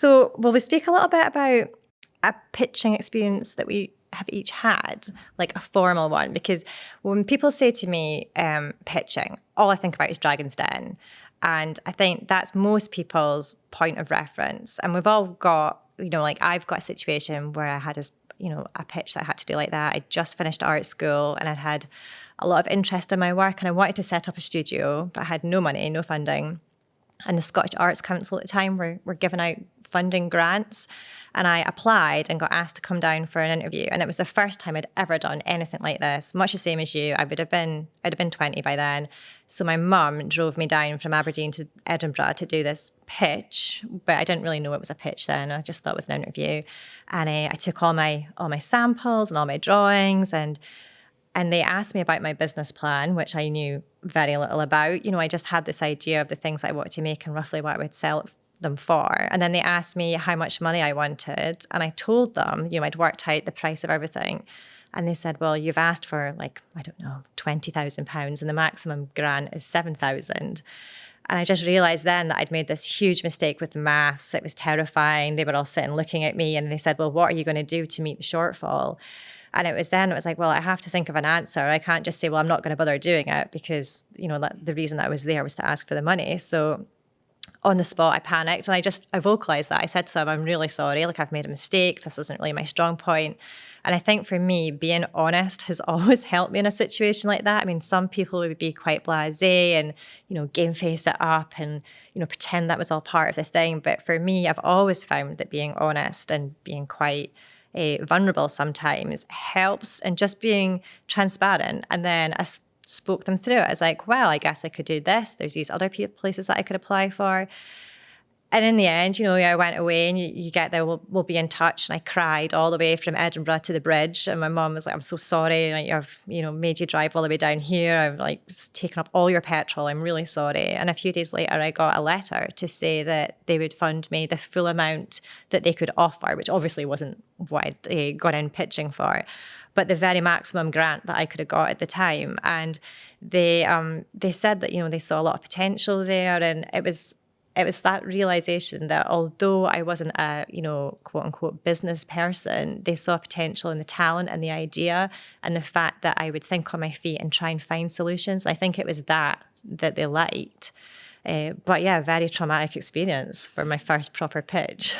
Well, we speak a little bit about a pitching experience that we have each had, like a formal one, because when people say to me pitching, all I think about is Dragon's Den. And I think that's most people's point of reference. And we've all got, like I've got a situation where I had a pitch that I had to do like that. I just finished art school and I'd had a lot of interest in my work and I wanted to set up a studio, but I had no money, no funding. And the Scottish Arts Council at the time were giving out funding grants. And I applied and got asked to come down for an interview. And it was the first time I'd ever done anything like this, much the same as you. I'd have been 20 by then. So my mum drove me down from Aberdeen to Edinburgh to do this pitch, but I didn't really know it was a pitch then. I just thought it was an interview. And I took all my samples and all my drawings and they asked me about my business plan, which I knew very little about. I just had this idea of the things I wanted to make and roughly what I would sell them for. And then they asked me how much money I wanted. And I told them, I'd worked out the price of everything. And they said, well, you've asked for £20,000 and the maximum grant is 7,000. And I just realised then that I'd made this huge mistake with the maths. It was terrifying. They were all sitting looking at me and they said, well, what are you going to do to meet the shortfall? And it was like, well, I have to think of an answer. I can't just say, well, I'm not going to bother doing it because, the reason that I was there was to ask for the money. So on the spot, I panicked and I vocalized that. I said to them, I'm really sorry. I've made a mistake. This isn't really my strong point. And I think for me, being honest has always helped me in a situation like that. I mean, some people would be quite blasé and, game face it up and, pretend that was all part of the thing. But for me, I've always found that being honest and being quite vulnerable sometimes helps, and just being transparent. And then I spoke them through it. I was like, well, I guess I could do this. There's these other places that I could apply for. And in the end, I went away and you get there, we'll be in touch. And I cried all the way from Edinburgh to the bridge. And my mum was like, I'm so sorry. I've, made you drive all the way down here. I've taken up all your petrol. I'm really sorry. And a few days later, I got a letter to say that they would fund me the full amount that they could offer, which obviously wasn't what I'd gone in pitching for, but the very maximum grant that I could have got at the time. And they said that, they saw a lot of potential there. And it was that realization that although I wasn't a, quote unquote business person, they saw potential in the talent and the idea and the fact that I would think on my feet and try and find solutions. I think it was that they liked. But yeah, very traumatic experience for my first proper pitch.